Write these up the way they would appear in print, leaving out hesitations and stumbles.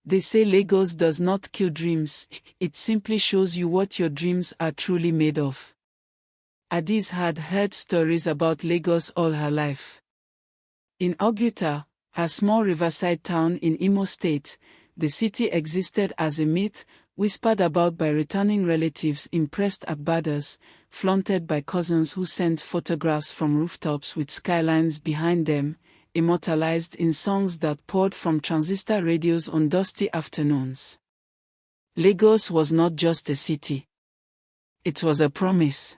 They say Lagos does not kill dreams, it simply shows you what your dreams are truly made of. Adaeze had heard stories about Lagos all her life. In Oguta, a small riverside town in Imo State, the city existed as a myth, whispered about by returning relatives, impressed Agbadas, flaunted by cousins who sent photographs from rooftops with skylines behind them, immortalized in songs that poured from transistor radios on dusty afternoons. Lagos was not just a city. It was a promise.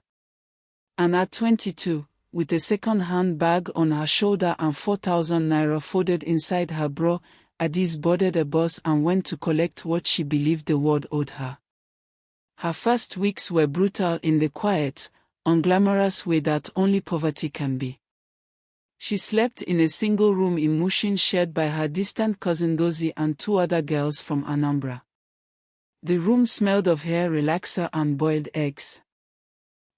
And at 22, with a second-hand bag on her shoulder and 4,000 naira folded inside her bra, Adaeze boarded a bus and went to collect what she believed the world owed her. Her first weeks were brutal in the quiet, unglamorous way that only poverty can be. She slept in a single room in Mushin shared by her distant cousin Ngozi and 2 other girls from Anambra. The room smelled of hair relaxer and boiled eggs.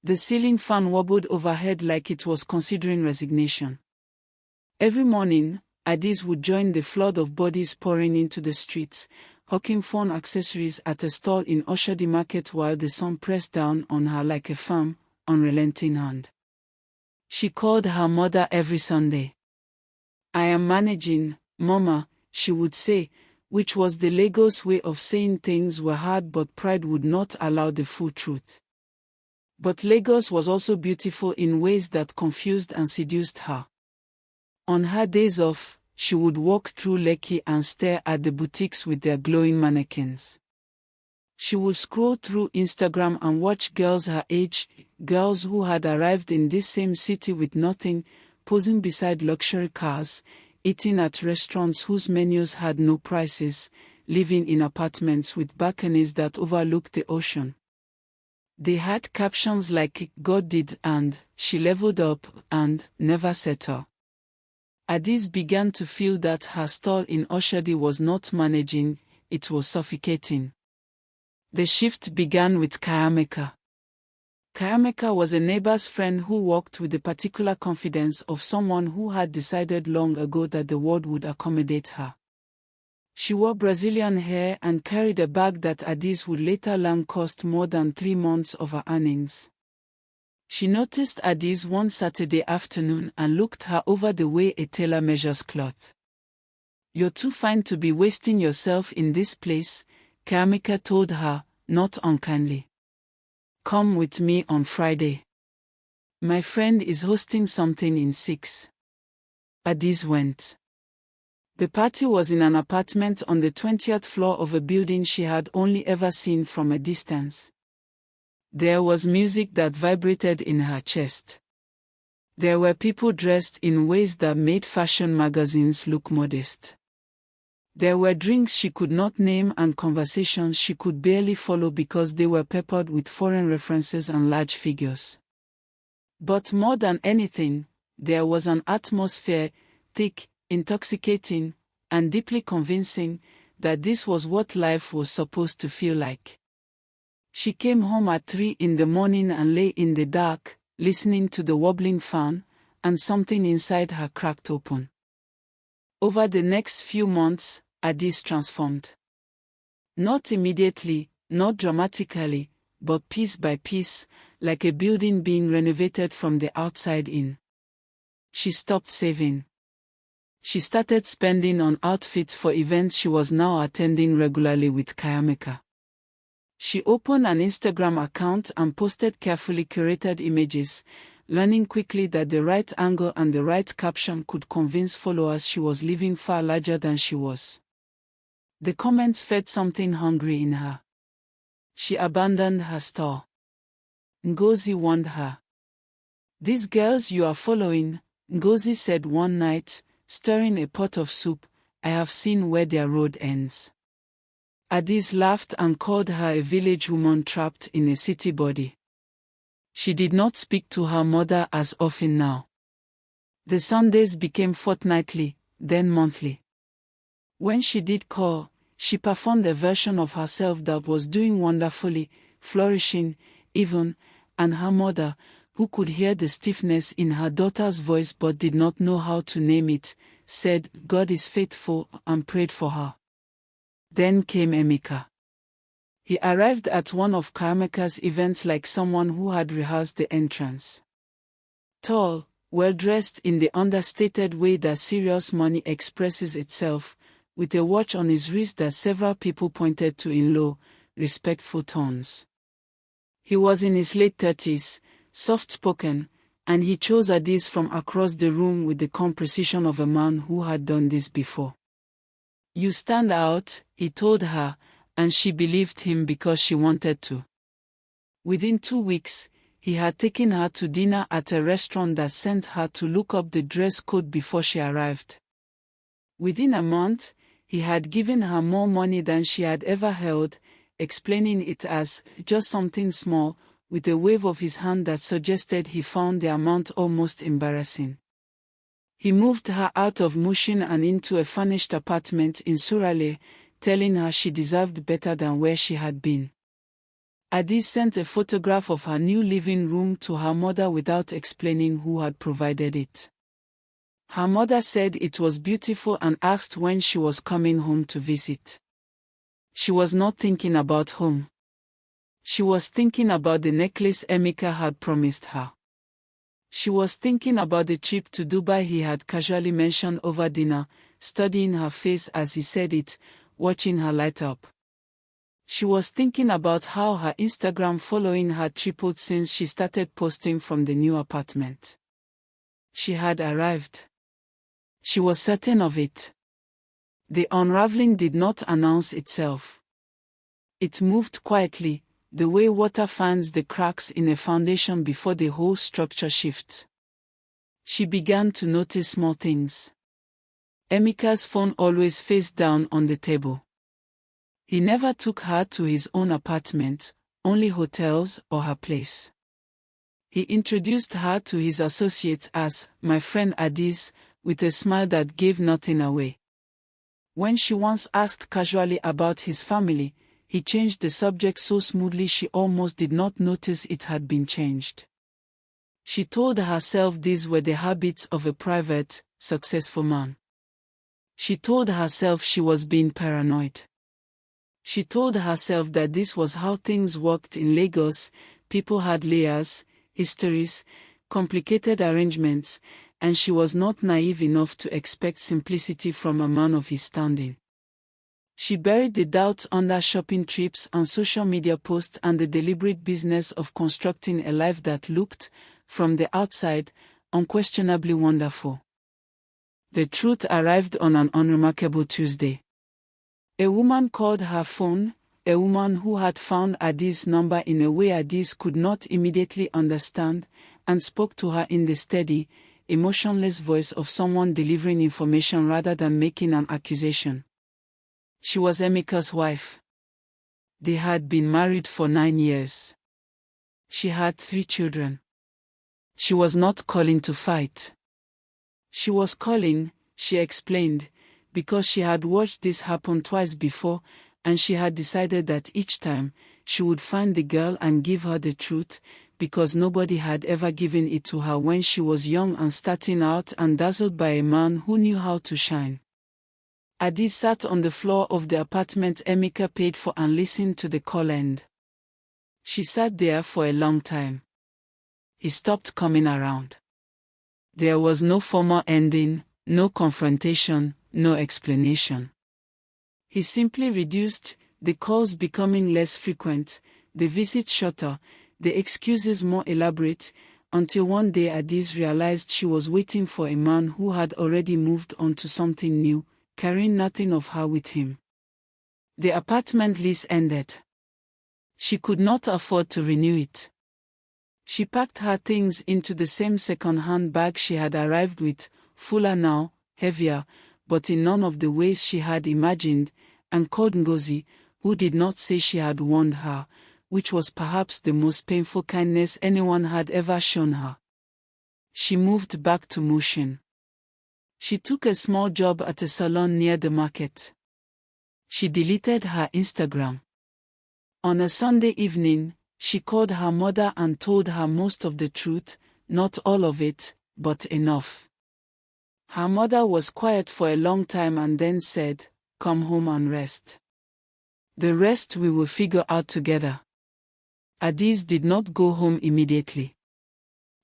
The ceiling fan wobbled overhead like it was considering resignation. Every morning, Adaeze would join the flood of bodies pouring into the streets, hawking phone accessories at a stall in Oshodi market while the sun pressed down on her like a firm, unrelenting hand. She called her mother every Sunday. "I am managing, Mama," she would say, which was the Lagos way of saying things were hard but pride would not allow the full truth. But Lagos was also beautiful in ways that confused and seduced her. On her days off, she would walk through Lekki and stare at the boutiques with their glowing mannequins. She would scroll through Instagram and watch girls her age, girls who had arrived in this same city with nothing, posing beside luxury cars, eating at restaurants whose menus had no prices, living in apartments with balconies that overlooked the ocean. They had captions like "God did" and "She leveled up" and "Never settle." Adaeze began to feel that her stall in Oshodi was not managing, it was suffocating. The shift began with Chiamaka. Chiamaka was a neighbor's friend who walked with the particular confidence of someone who had decided long ago that the world would accommodate her. She wore Brazilian hair and carried a bag that Adaeze would later learn cost more than 3 months of her earnings. She noticed Adaeze one Saturday afternoon and looked her over the way a tailor measures cloth. "You're too fine to be wasting yourself in this place," Chiamaka told her, not unkindly. "Come with me on Friday. My friend is hosting something in 6. Adaeze went. The party was in an apartment on the 20th floor of a building she had only ever seen from a distance. There was music that vibrated in her chest. There were people dressed in ways that made fashion magazines look modest. There were drinks she could not name and conversations she could barely follow because they were peppered with foreign references and large figures. But more than anything, there was an atmosphere, thick, intoxicating, and deeply convincing, that this was what life was supposed to feel like. She came home at 3 in the morning and lay in the dark, listening to the wobbling fan, and something inside her cracked open. Over the next few months, Adaeze transformed. Not immediately, not dramatically, but piece by piece, like a building being renovated from the outside in. She stopped saving. She started spending on outfits for events she was now attending regularly with Chiamaka. She opened an Instagram account and posted carefully curated images, learning quickly that the right angle and the right caption could convince followers she was living far larger than she was. The comments fed something hungry in her. She abandoned her store. Ngozi warned her. "These girls you are following," Ngozi said one night, stirring a pot of soup, "I have seen where their road ends." Adaeze laughed and called her a village woman trapped in a city body. She did not speak to her mother as often now. The Sundays became fortnightly, then monthly. When she did call, she performed a version of herself that was doing wonderfully, flourishing, even, and her mother, who could hear the stiffness in her daughter's voice but did not know how to name it, said, "God is faithful," and prayed for her. Then came Emeka. He arrived at one of Chiamaka's events like someone who had rehearsed the entrance. Tall, well-dressed in the understated way that serious money expresses itself, with a watch on his wrist that several people pointed to in low, respectful tones. He was in his late 30s, soft-spoken, and he chose Adaeze from across the room with the calm precision of a man who had done this before. "You stand out," he told her, and she believed him because she wanted to. Within 2 weeks, he had taken her to dinner at a restaurant that sent her to look up the dress code before she arrived. Within a month, he had given her more money than she had ever held, explaining it as just something small, with a wave of his hand that suggested he found the amount almost embarrassing. He moved her out of Mushin and into a furnished apartment in Surale, telling her she deserved better than where she had been. Adaeze sent a photograph of her new living room to her mother without explaining who had provided it. Her mother said it was beautiful and asked when she was coming home to visit. She was not thinking about home. She was thinking about the necklace Emeka had promised her. She was thinking about the trip to Dubai he had casually mentioned over dinner, studying her face as he said it, watching her light up. She was thinking about how her Instagram following had tripled since she started posting from the new apartment. She had arrived. She was certain of it. The unraveling did not announce itself. It moved quietly, the way water finds the cracks in a foundation before the whole structure shifts. She began to notice small things. Emeka's phone always face down on the table. He never took her to his own apartment, only hotels or her place. He introduced her to his associates as "my friend Adaeze," with a smile that gave nothing away. When she once asked casually about his family, he changed the subject so smoothly she almost did not notice it had been changed. She told herself these were the habits of a private, successful man. She told herself she was being paranoid. She told herself that this was how things worked in Lagos. People had layers, histories, complicated arrangements, and she was not naive enough to expect simplicity from a man of his standing. She buried the doubts under shopping trips and social media posts and the deliberate business of constructing a life that looked, from the outside, unquestionably wonderful. The truth arrived on an unremarkable Tuesday. A woman called her phone, a woman who had found Adaeze's number in a way Adaeze could not immediately understand, and spoke to her in the steady, emotionless voice of someone delivering information rather than making an accusation. She was Emeka's wife. They had been married for 9 years. She had 3 children. She was not calling to fight. She was calling, she explained, because she had watched this happen twice before, and she had decided that each time, she would find the girl and give her the truth, because nobody had ever given it to her when she was young and starting out and dazzled by a man who knew how to shine. Adaeze sat on the floor of the apartment Emeka paid for and listened to the call end. She sat there for a long time. He stopped coming around. There was no formal ending, no confrontation, no explanation. He simply reduced, the calls becoming less frequent, the visits shorter, the excuses more elaborate, until one day Adaeze realized she was waiting for a man who had already moved on to something new, carrying nothing of her with him. The apartment lease ended. She could not afford to renew it. She packed her things into the same second-hand bag she had arrived with, fuller now, heavier, but in none of the ways she had imagined, and called Ngozi, who did not say she had warned her, which was perhaps the most painful kindness anyone had ever shown her. She moved back to Mushin. She took a small job at a salon near the market. She deleted her Instagram. On a Sunday evening, she called her mother and told her most of the truth, not all of it, but enough. Her mother was quiet for a long time and then said, "Come home and rest." The rest we will figure out together. Adaeze did not go home immediately.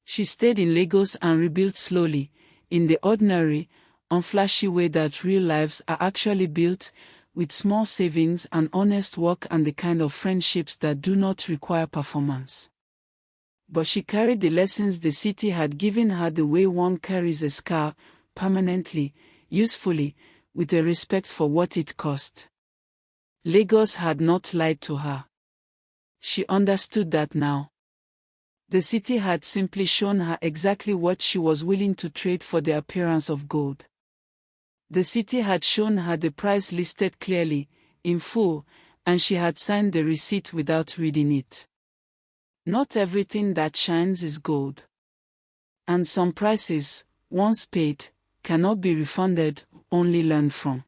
She stayed in Lagos and rebuilt slowly, in the ordinary, unflashy way that real lives are actually built, with small savings and honest work and the kind of friendships that do not require performance. But she carried the lessons the city had given her the way one carries a scar, permanently, usefully, with a respect for what it cost. Lagos had not lied to her. She understood that now. The city had simply shown her exactly what she was willing to trade for the appearance of gold. The city had shown her the price listed clearly, in full, and she had signed the receipt without reading it. Not everything that shines is gold. And some prices, once paid, cannot be refunded, only learned from.